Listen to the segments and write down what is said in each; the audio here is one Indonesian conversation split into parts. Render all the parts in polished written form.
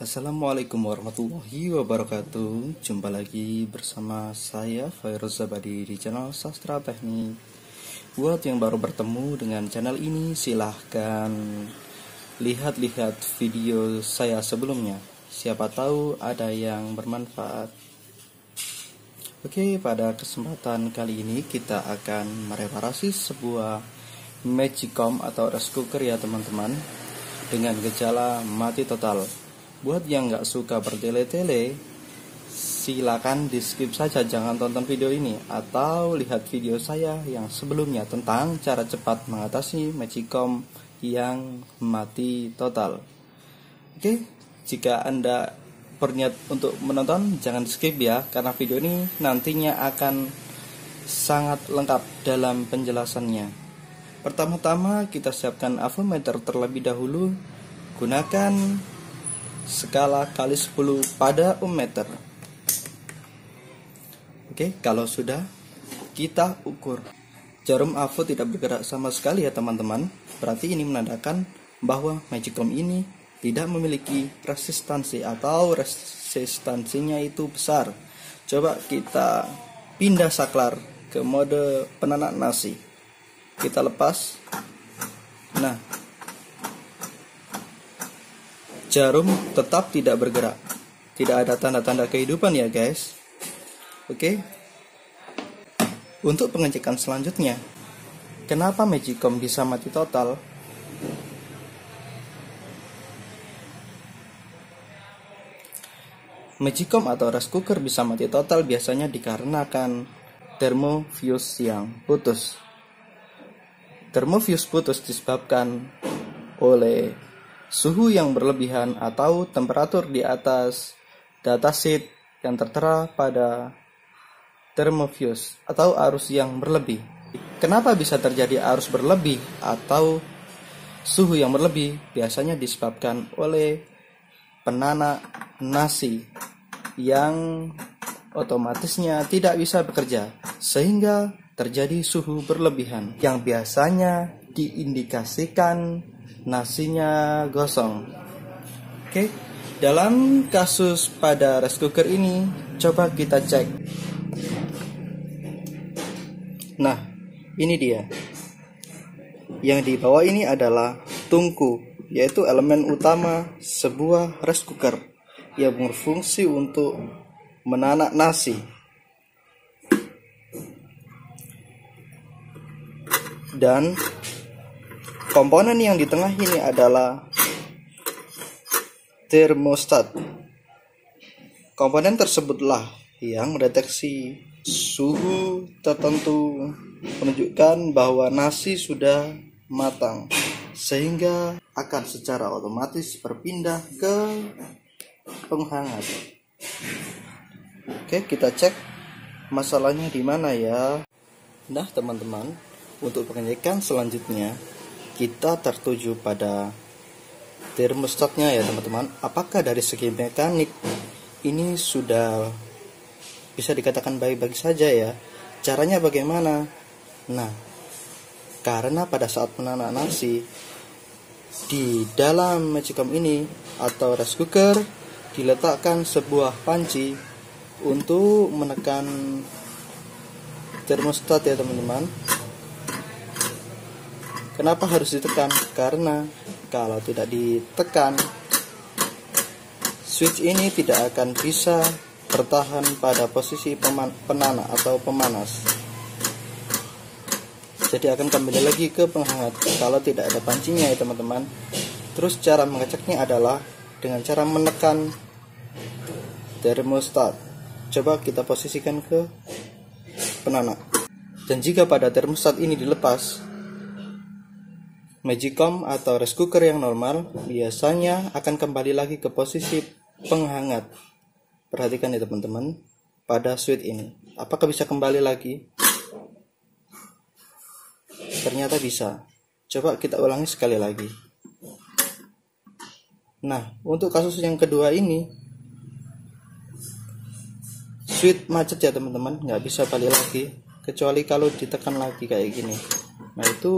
Assalamualaikum warahmatullahi wabarakatuh. Jumpa lagi bersama saya Fairuz Zabadi di channel Sastra Teknik. Buat yang baru bertemu dengan channel ini, silahkan lihat-lihat video saya sebelumnya. Siapa tahu ada yang bermanfaat. Oke, pada kesempatan kali ini kita akan mereparasi sebuah Magicom atau rice cooker ya teman-teman, dengan gejala mati total. Buat yang nggak suka bertele-tele, silakan di skip saja, jangan tonton video ini, atau lihat video saya yang sebelumnya tentang cara cepat mengatasi Magicom yang mati total. Oke, jika Anda berniat untuk menonton, jangan skip ya, karena video ini nantinya akan sangat lengkap dalam penjelasannya. Pertama-tama kita siapkan avometer terlebih dahulu. Gunakan skala kali 10 pada ohmmeter. Oke, kalau sudah, kita ukur. Jarum avo tidak bergerak sama sekali ya teman-teman. Berarti ini menandakan bahwa Magicom ini tidak memiliki resistansi atau resistansinya itu besar. Coba kita pindah saklar ke mode penanak nasi. Kita lepas. Nah, jarum tetap tidak bergerak. Tidak ada tanda-tanda kehidupan ya guys. Oke. Untuk pengecekan selanjutnya, kenapa Magicom bisa mati total? Magicom atau rice cooker bisa mati total biasanya dikarenakan termofuse yang putus. Termofuse putus disebabkan oleh suhu yang berlebihan atau temperatur di atas datasheet yang tertera pada termofuse atau arus yang berlebih. Kenapa bisa terjadi arus berlebih atau suhu yang berlebih? Biasanya disebabkan oleh penanak nasi yang otomatisnya tidak bisa bekerja, sehingga terjadi suhu berlebihan yang biasanya diindikasikan nasinya gosong. Oke, dalam kasus pada rice cooker ini, coba kita cek. Nah, ini dia. Yang di bawah ini adalah tungku, yaitu elemen utama sebuah rice cooker yang berfungsi untuk menanak nasi. Dan komponen yang di tengah ini adalah termostat. Komponen tersebutlah yang mendeteksi suhu tertentu menunjukkan bahwa nasi sudah matang, sehingga akan secara otomatis berpindah ke penghangat. Oke, kita cek masalahnya di mana ya. Nah teman-teman, untuk pengecekan selanjutnya kita tertuju pada termostatnya ya teman-teman. Apakah dari segi mekanik ini sudah bisa dikatakan baik-baik saja ya? Caranya bagaimana? Nah, karena pada saat menanak nasi di dalam Magicom ini atau rice cooker diletakkan sebuah panci untuk menekan termostat ya teman-teman. Kenapa harus ditekan? Karena kalau tidak ditekan, switch ini tidak akan bisa bertahan pada posisi penanak atau pemanas. Jadi akan kembali lagi ke penghangat kalau tidak ada pancinya ya teman-teman. Terus cara mengeceknya adalah dengan cara menekan termostat. Coba kita posisikan ke penanak. Dan jika pada termostat ini dilepas, Magicom atau rice cooker yang normal biasanya akan kembali lagi ke posisi penghangat. Perhatikan ya teman-teman, pada switch ini apakah bisa kembali lagi? Ternyata bisa. Coba kita ulangi sekali lagi. Nah, untuk kasus yang kedua ini, switch macet ya teman-teman, nggak bisa balik lagi kecuali kalau ditekan lagi kayak gini. Nah, itu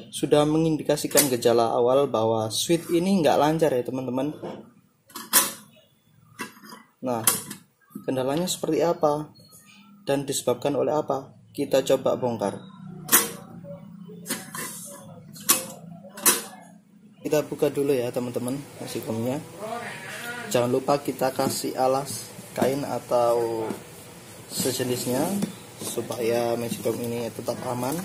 sudah mengindikasikan gejala awal bahwa switch ini nggak lancar ya teman-teman. Nah, kendalanya seperti apa dan disebabkan oleh apa? Kita coba bongkar. Kita buka dulu ya teman-teman magicomnya. Jangan lupa kita kasih alas kain atau sejenisnya supaya magicom ini tetap aman,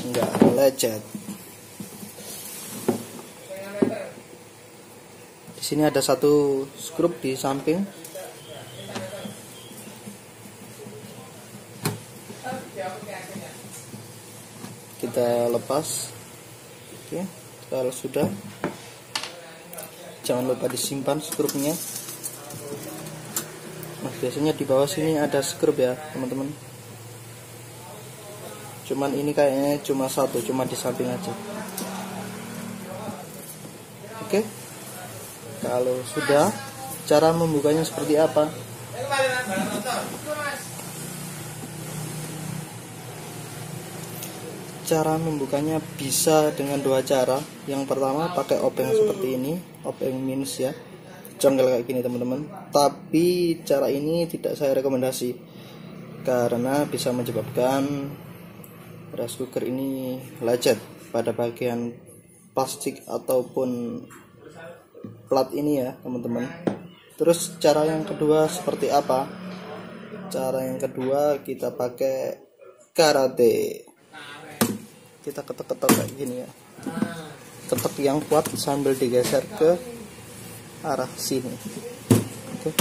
enggak lecet. Di sini ada satu skrup di samping. Kita lepas. Oke, kalau sudah, jangan lupa disimpan skrupnya. Nah, biasanya di bawah sini ada skrup ya teman-teman. Cuman ini kayaknya cuma satu, cuma di samping aja. Oke, kalau sudah, cara membukanya seperti apa? Cara membukanya bisa dengan dua cara. Yang pertama pakai obeng seperti ini, obeng minus ya, jongkel kayak gini teman-teman. Tapi cara ini tidak saya rekomendasi karena bisa menyebabkan rice cooker ini lecet pada bagian plastik ataupun plat ini ya teman-teman. Terus cara yang kedua seperti apa? Cara yang kedua kita pakai karate. Kita ketok-ketok kayak gini ya, ketok yang kuat sambil digeser ke arah sini. Oke.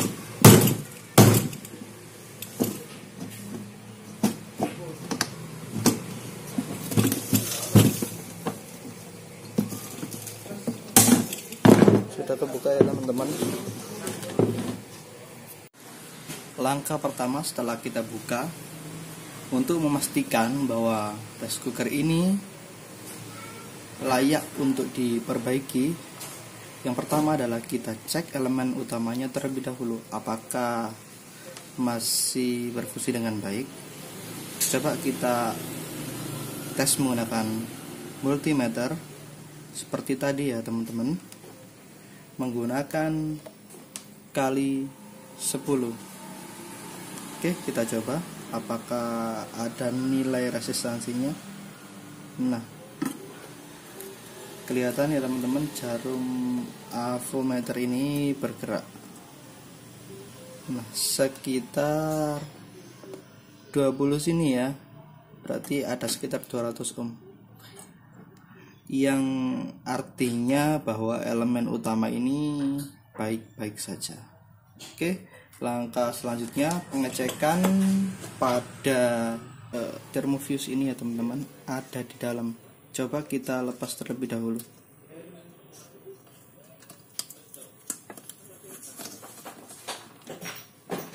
Sudah kebuka ya teman-teman. Langkah pertama setelah kita buka, untuk memastikan bahwa rice cooker ini layak untuk diperbaiki, yang pertama adalah kita cek elemen utamanya terlebih dahulu, apakah masih berfungsi dengan baik. Coba kita tes menggunakan multimeter seperti tadi ya teman-teman, menggunakan kali 10. Oke, kita coba apakah ada nilai resistansinya. Nah, kelihatan ya teman-teman, jarum avometer ini bergerak. Nah, sekitar 20 sini ya, berarti ada sekitar 200 ohm, yang artinya bahwa elemen utama ini baik-baik saja. Oke, langkah selanjutnya pengecekan pada thermofuse ini ya teman-teman, ada di dalam. Coba kita lepas terlebih dahulu.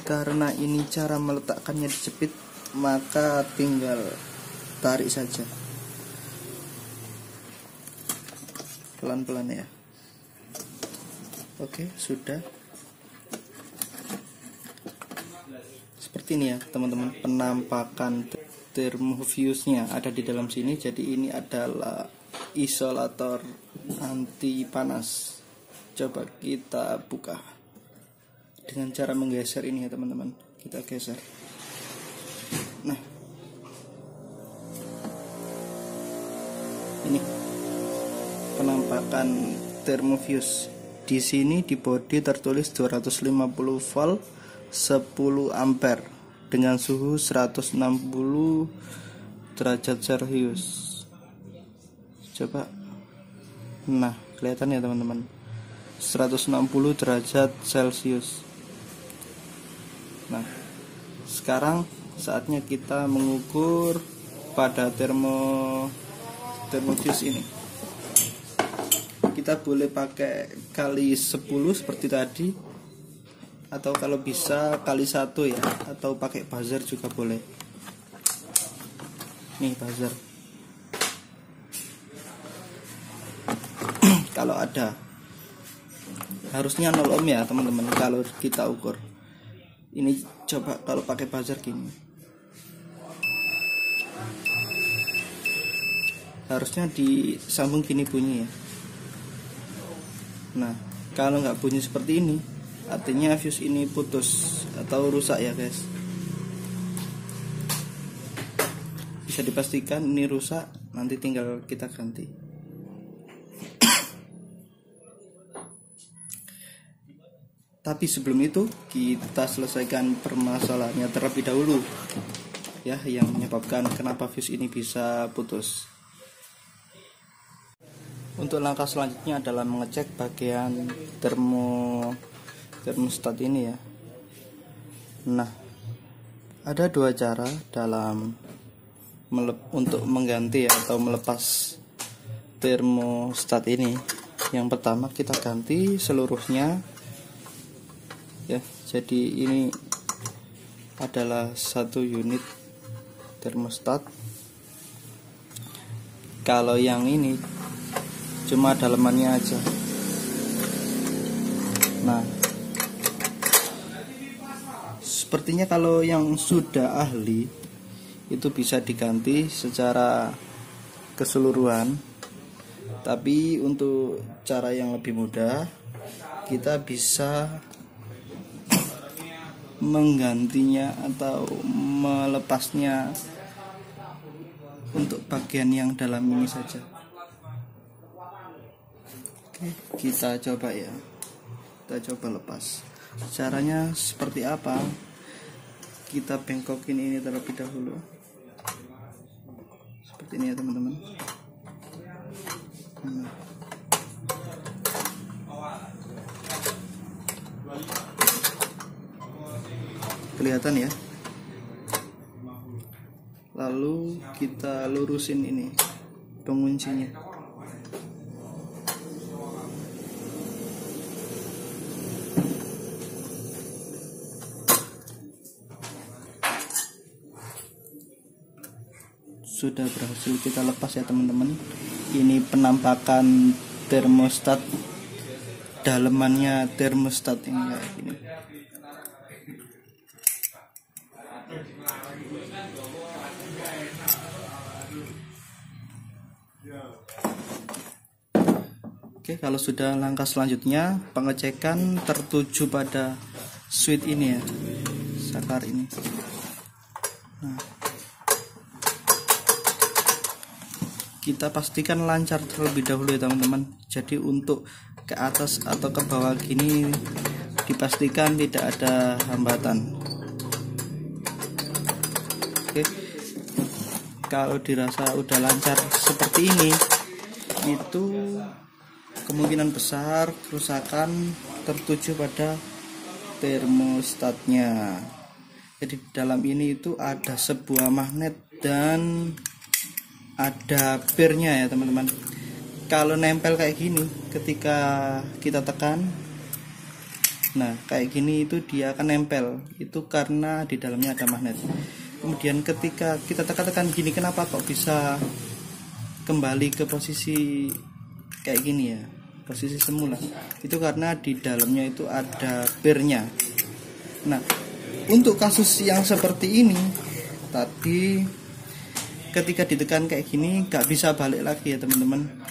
Karena ini cara meletakkannya dijepit, maka tinggal tarik saja pelan-pelan ya. Oke, sudah. Seperti ini ya teman-teman, penampakan thermofuse-nya ada di dalam sini. Jadi ini adalah isolator anti panas. Coba kita buka dengan cara menggeser ini ya teman-teman. Kita geser. Nah, ini penampakan thermofuse. Di sini di bodi tertulis 250 volt 10 ampere dengan suhu 160 derajat Celcius. Coba. Nah, kelihatan ya teman-teman, 160 derajat Celcius. Nah, sekarang saatnya kita mengukur pada thermofuse ini. Kita boleh pakai kali 10 seperti tadi, atau kalau bisa kali 1 ya, atau pakai buzzer juga boleh. Nih buzzer. Kalau ada, harusnya 0 ohm ya teman-teman kalau kita ukur. Ini coba kalau pakai buzzer gini, harusnya disambung gini bunyi ya. Nah, kalau nggak bunyi seperti ini, artinya fuse ini putus atau rusak ya guys. Bisa dipastikan ini rusak, nanti tinggal kita ganti. Tapi sebelum itu kita selesaikan permasalahannya terlebih dahulu ya, yang menyebabkan kenapa fuse ini bisa putus. Untuk langkah selanjutnya adalah mengecek bagian termostat ini ya. Nah, ada dua cara dalam untuk mengganti atau melepas termostat ini. Yang pertama, kita ganti seluruhnya ya. Jadi ini adalah satu unit termostat. Kalau yang ini cuma dalemannya aja. Nah, sepertinya kalau yang sudah ahli itu bisa diganti secara keseluruhan. Tapi untuk cara yang lebih mudah, kita bisa menggantinya atau melepasnya untuk bagian yang dalam ini saja. Oke, kita coba ya. Kita coba lepas. Caranya seperti apa? Kita bengkokin ini terlebih dahulu. Seperti ini ya teman-teman. Kelihatan ya. Lalu kita lurusin ini penguncinya. Sudah berhasil kita lepas ya teman-teman. Ini penampakan termostat, dalemannya termostat ini kayak gini. Oke, kalau sudah langkah selanjutnya pengecekan tertuju pada switch ini ya, saklar ini. Nah, kita pastikan lancar terlebih dahulu ya teman-teman. Jadi untuk ke atas atau ke bawah gini dipastikan tidak ada hambatan. Oke, kalau dirasa udah lancar seperti ini, itu kemungkinan besar kerusakan tertuju pada termostatnya. Jadi dalam ini itu ada sebuah magnet dan ada pirnya ya teman-teman. Kalau nempel kayak gini, ketika kita tekan, nah kayak gini itu dia akan nempel. Itu karena di dalamnya ada magnet. Kemudian ketika kita tekan-tekan gini, kenapa kok bisa kembali ke posisi kayak gini ya, posisi semula? Itu karena di dalamnya itu ada pirnya. Nah, untuk kasus yang seperti ini tadi, ketika ditekan kayak gini gak bisa balik lagi ya teman-teman.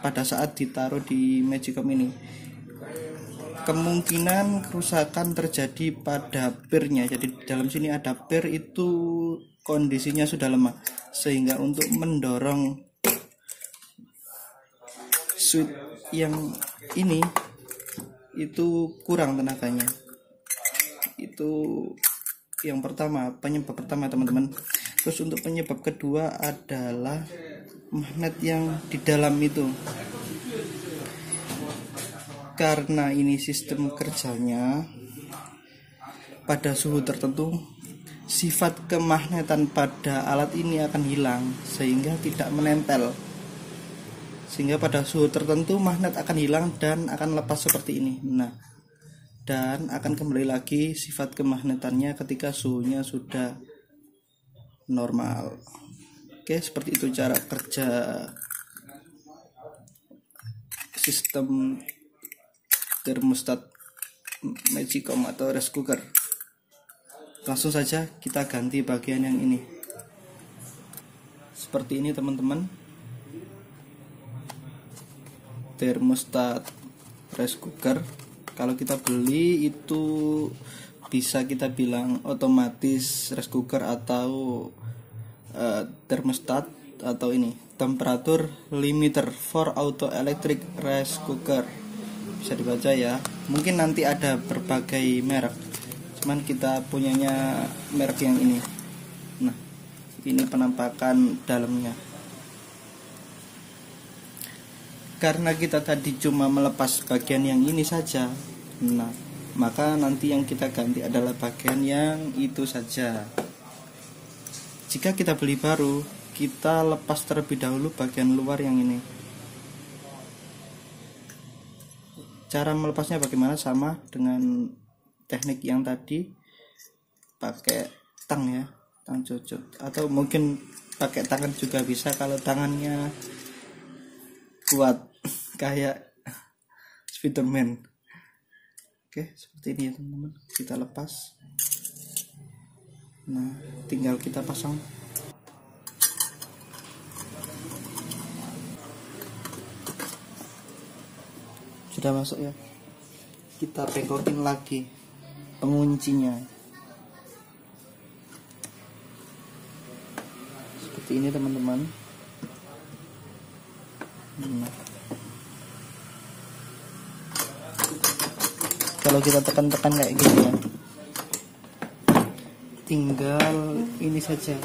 Pada saat ditaruh di Magicom ini, kemungkinan kerusakan terjadi pada pirnya. Jadi di dalam sini ada pir, itu kondisinya sudah lemah, sehingga untuk mendorong switch yang ini itu kurang tenaganya. Itu yang pertama, penyebab pertama teman-teman. Terus untuk penyebab kedua adalah magnet yang di dalam itu. Karena ini sistem kerjanya pada suhu tertentu, sifat kemagnetan pada alat ini akan hilang sehingga tidak menempel. Sehingga pada suhu tertentu magnet akan hilang dan akan lepas seperti ini. Nah, dan akan kembali lagi sifat kemagnetannya ketika suhunya sudah normal. Oke, seperti itu cara kerja sistem termostat Magicom atau rice cooker. Langsung saja kita ganti bagian yang ini. Seperti ini teman-teman, termostat rice cooker. Kalau kita beli itu bisa kita bilang otomatis rice cooker atau thermostat atau ini temperatur limiter for auto electric rice cooker, bisa dibaca ya. Mungkin nanti ada berbagai merek, cuman kita punyanya merek yang ini. Nah, ini penampakan dalamnya. Karena kita tadi cuma melepas bagian yang ini saja, nah maka nanti yang kita ganti adalah bagian yang itu saja. Jika kita beli baru, kita lepas terlebih dahulu bagian luar yang ini. Cara melepasnya bagaimana? Sama dengan teknik yang tadi, pakai tang ya, tang cucut, atau mungkin pakai tangan juga bisa kalau tangannya kuat kayak Spiderman. Oke, seperti ini ya teman-teman, kita lepas. Nah, tinggal kita pasang. Sudah masuk ya, kita bengkokin lagi penguncinya seperti ini teman-teman. Nah, kalau kita tekan-tekan kayak gini ya, tinggal ini saja.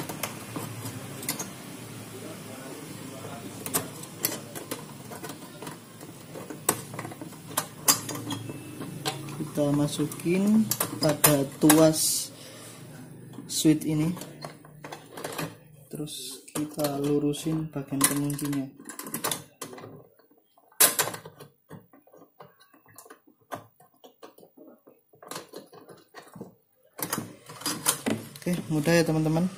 Kita masukin pada tuas switch ini, terus kita lurusin bagian penguncinya. Oke, mudah ya teman-teman.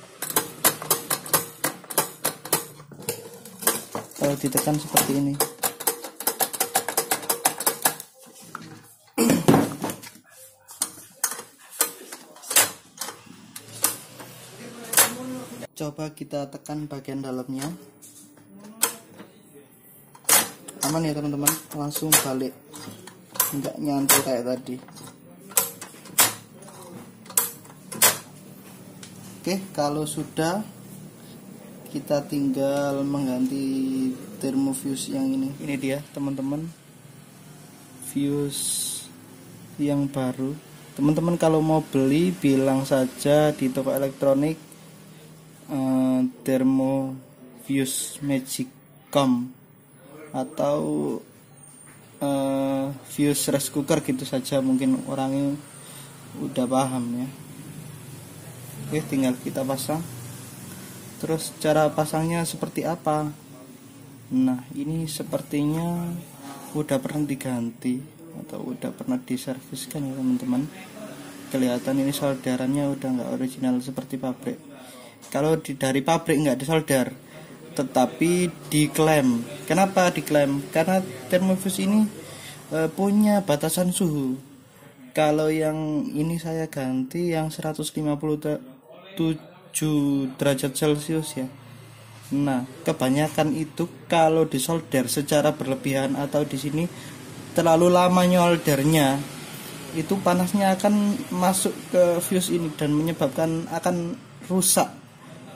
Kalau ditekan seperti ini. Coba kita tekan bagian dalamnya. Aman ya teman-teman, langsung balik, nggak nyantul kayak tadi. Oke, kalau sudah, kita tinggal mengganti thermofuse yang ini. Ini dia teman-teman, fuse yang baru. Teman-teman kalau mau beli, bilang saja di toko elektronik thermofuse Magicom atau fuse rice cooker gitu saja, mungkin orangnya udah paham ya. Oke, tinggal kita pasang. Terus cara pasangnya seperti apa? Nah, ini sepertinya udah pernah diganti atau udah pernah diserviskan ya teman-teman. Kelihatan ini solderannya udah nggak original seperti pabrik. Kalau dari pabrik nggak disolder, tetapi diklaim. Kenapa diklaim? Karena thermofuse ini punya batasan suhu. Kalau yang ini saya ganti yang 157 derajat Celcius ya. Nah, kebanyakan itu kalau disolder secara berlebihan atau di sini terlalu lama nyoldernya, itu panasnya akan masuk ke fuse ini dan menyebabkan akan rusak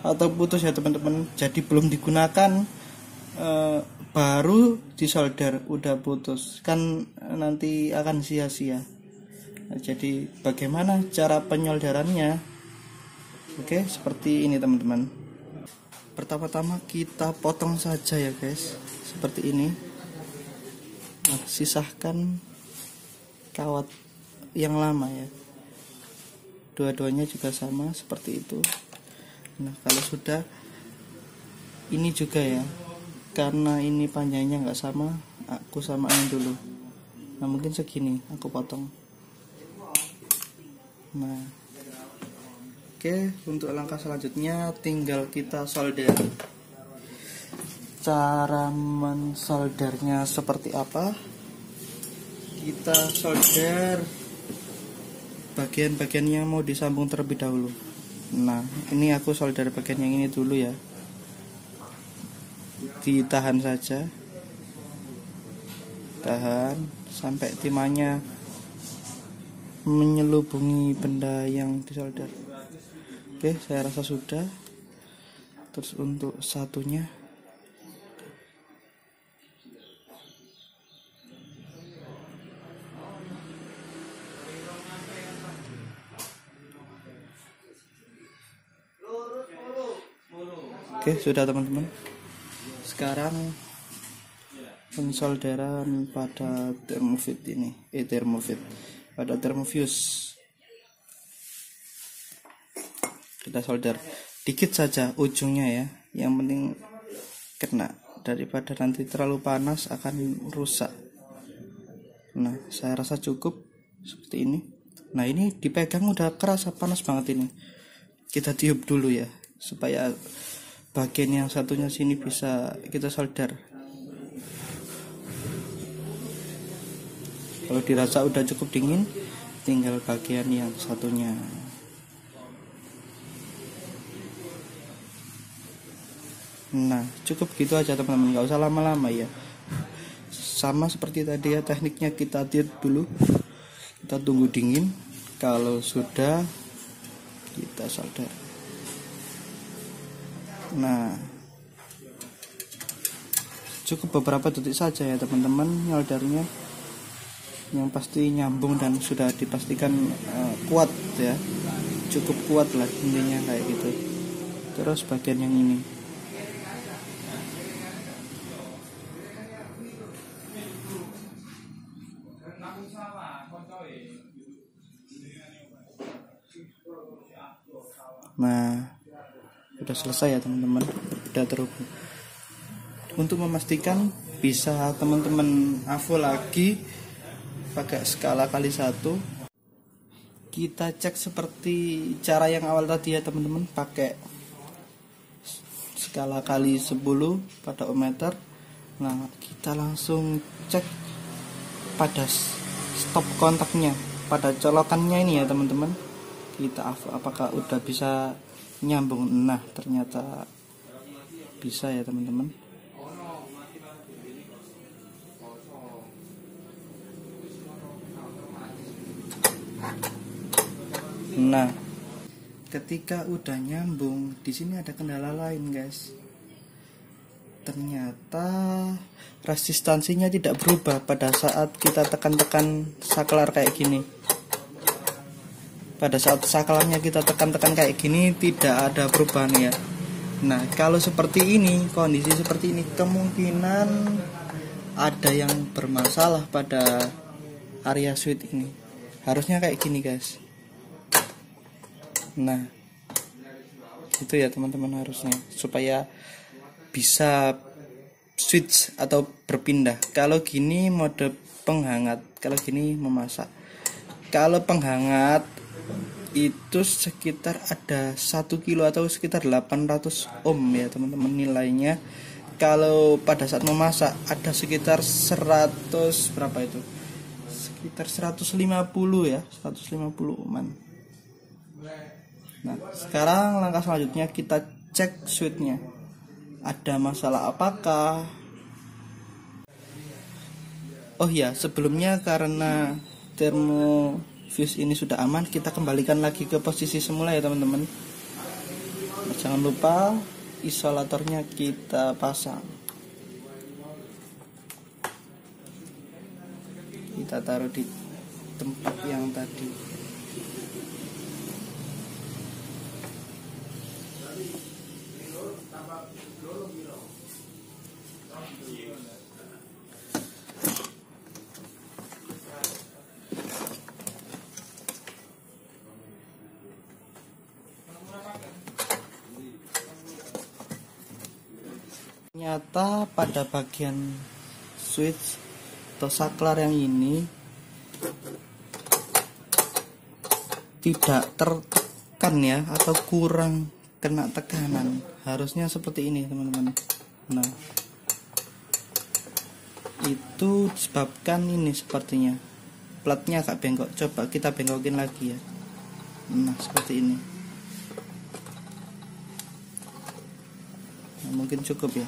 atau putus ya teman-teman. Jadi belum digunakan baru disolder udah putus, kan nanti akan sia-sia. Nah, jadi bagaimana cara penyolderannya? Oke, seperti ini teman-teman. Pertama-tama kita potong saja ya guys, seperti ini. Nah, sisahkan kawat yang lama ya, dua-duanya juga sama seperti itu. Nah, kalau sudah, ini juga ya, karena ini panjangnya nggak sama, aku samain dulu. Nah, mungkin segini aku potong. Nah, oke, untuk langkah selanjutnya tinggal kita solder. Cara mensoldernya seperti apa? Kita solder bagian-bagian yang mau disambung terlebih dahulu. Nah, ini aku solder bagian yang ini dulu ya. Ditahan saja, tahan sampai timahnya menyelubungi benda yang disolder. Oke, saya rasa sudah. Terus untuk satunya, oke, sudah teman-teman. Sekarang pensolderan pada termofit ini, pada termofuse. Kita solder dikit saja ujungnya ya, yang penting kena, daripada nanti terlalu panas akan rusak. Nah, saya rasa cukup seperti ini. Nah, ini dipegang udah kerasa panas banget ini. Kita tiup dulu ya, supaya bagian yang satunya sini bisa kita solder. Kalau dirasa udah cukup dingin, tinggal bagian yang satunya. Nah, cukup gitu aja teman-teman, nggak usah lama-lama ya. Sama seperti tadi ya, tekniknya kita tiup dulu, kita tunggu dingin. Kalau sudah, kita solder. Nah, cukup beberapa detik saja ya teman-teman nyoldernya. Yang pasti nyambung dan sudah dipastikan kuat ya, cukup kuat lah intinya kayak gitu. Terus bagian yang ini, nah udah selesai ya teman-teman, udah terhubung. Untuk memastikan bisa teman-teman AVO lagi pakai skala kali 1. Kita cek seperti cara yang awal tadi ya teman-teman, pakai skala kali 10 pada ohmmeter. Nah, kita langsung cek pada stop kontaknya, pada colokannya ini ya teman-teman. Kita apakah udah bisa nyambung. Nah, ternyata bisa ya teman-teman. Nah, ketika udah nyambung, di sini ada kendala lain, guys. Ternyata resistansinya tidak berubah pada saat kita tekan-tekan saklar kayak gini. Pada saat saklarnya kita tekan-tekan kayak gini, tidak ada perubahan ya. Nah, kalau seperti ini, kondisi seperti ini, kemungkinan ada yang bermasalah pada area switch ini. Harusnya kayak gini, guys. Nah, itu ya teman-teman, harusnya supaya bisa switch atau berpindah. Kalau gini mode penghangat, kalau gini memasak. Kalau penghangat itu sekitar ada 1 kilo atau sekitar 800 ohm ya teman-teman nilainya. Kalau pada saat memasak ada sekitar 100 berapa itu? Sekitar 150 ya, 150 ohman. Nah, sekarang langkah selanjutnya kita cek switchnya. Ada masalah apakah? Oh ya, sebelumnya karena termofuse ini sudah aman, kita kembalikan lagi ke posisi semula ya teman-teman. Nah, jangan lupa isolatornya kita pasang. Kita taruh di tempat yang tadi. Ternyata pada bagian switch atau saklar yang ini tidak tertekan ya, atau kurang kena tekanan. Harusnya seperti ini teman-teman. Nah, itu disebabkan ini sepertinya platnya agak bengkok. Coba kita bengkokin lagi ya. Nah, seperti ini. Nah, mungkin cukup ya.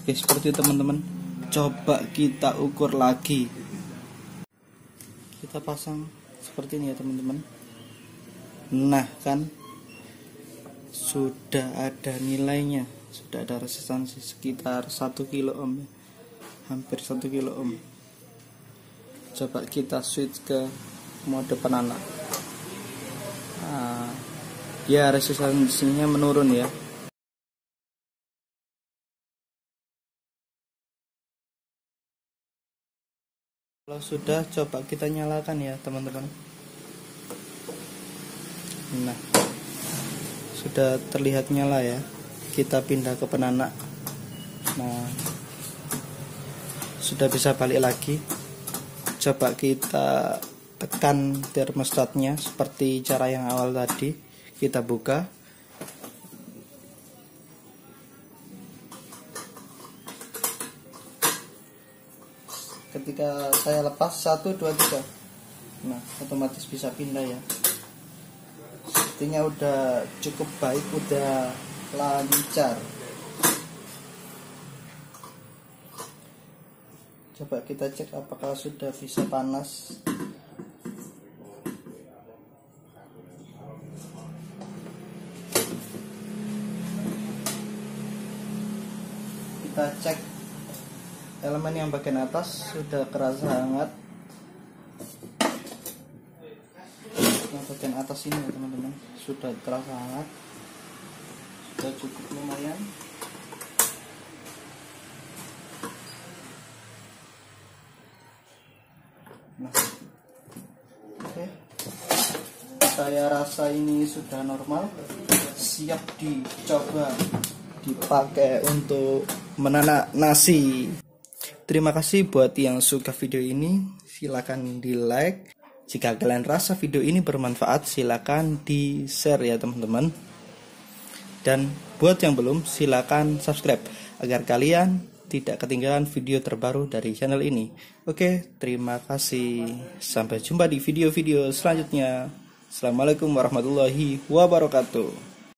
Oke, seperti itu teman-teman. Coba kita ukur lagi. Kita pasang seperti ini ya teman-teman. Nah kan, sudah ada nilainya, sudah ada resistansi sekitar 1 kilo ohm ya. Hampir 1 kilo ohm. Coba kita switch ke mode penanak. Nah, ya resistansinya menurun ya. Kalau sudah, coba kita nyalakan ya teman-teman. Nah, sudah terlihat nyala ya. Kita pindah ke penanak. Nah, sudah bisa balik lagi. Coba kita tekan termostatnya seperti cara yang awal tadi. Kita buka. Ketika saya lepas 1, 2, 3, nah otomatis bisa pindah ya. Sepertinya udah cukup baik, udah lancar. Coba kita cek apakah sudah bisa panas. Kita cek elemen yang bagian atas sudah kerasa hangat. Yang bagian atas ini ya teman-teman, sudah terasa hangat, sudah cukup lumayan. Nah, oke, saya rasa ini sudah normal, siap dicoba dipakai untuk menanak nasi. Terima kasih buat yang suka video ini, silakan di like. Jika kalian rasa video ini bermanfaat, silakan di share ya teman-teman. Dan buat yang belum, silakan subscribe agar kalian tidak ketinggalan video terbaru dari channel ini. Oke, terima kasih. Sampai jumpa di video-video selanjutnya. Assalamualaikum warahmatullahi wabarakatuh.